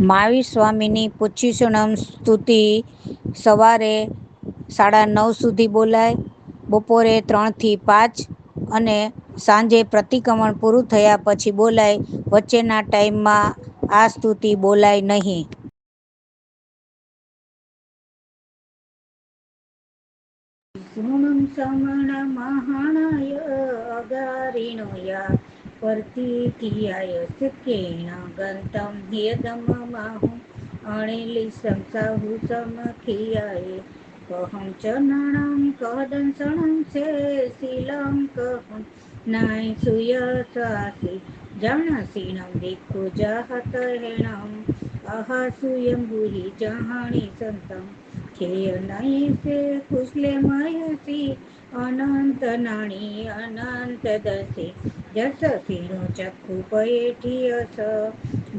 મહાવીર સ્વામીની પુચ્છિસણમ સ્તુતિ સવારે 9:30 સુધી બોલાય, બપોરે 3 થી 5 અને સાંજે પ્રતિક્રમણ પૂરું થયા પછી બોલાય. વચ્ચેના ટાઈમમાં આ સ્તુતિ બોલાય નહીં. સુણું સમણ મહાણાય અગારીણોયા પ્રતિક્રિયાય સુખેણ ગંતમ હિયદમ માહુ અણિલી સંસાહુ સમખિયાય કહમ ચરણમ કદંસણમ સે શીલમ કહમ નાય સુયસાસી જાણસીણમ દીખુ જાહત હેણમ અહાસુયમ ભૂહિ જહાણી સંતમ ખેય નય સે કુશલે મયસી અનંત નાણી અનંત દસે જસ સીણો ચક્ષુ પયેઠિયસ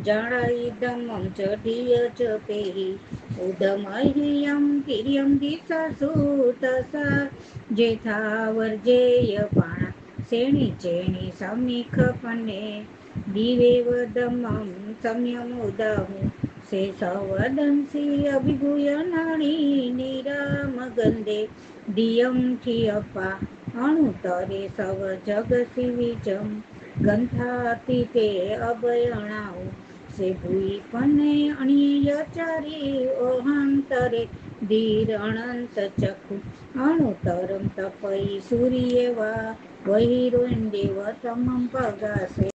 જણાઈદમમ ચઢિય ચ પેહી ઉદમહ્યમ કિર્યમ દિશાસુ તસા જેથા વર્જેય પાણા શેણી ચેણી સમીખ પને દિવેવદમમ સમયમ ઉદાહુ સે સવદંસી અભિભૂય નાણી નિરામ ગંધે દિયમ ઠિયપા અણુતરે સવ જગસી વિજમ ગંથાતી તે અભયણાઓ સે ભૂઈ પને અણિયચારી ઓહંતરે ધીર અનંત ચક્ષુ અણુતરમ તપઈ સૂર્યવા વહિરોન દેવ સમમ પગાસે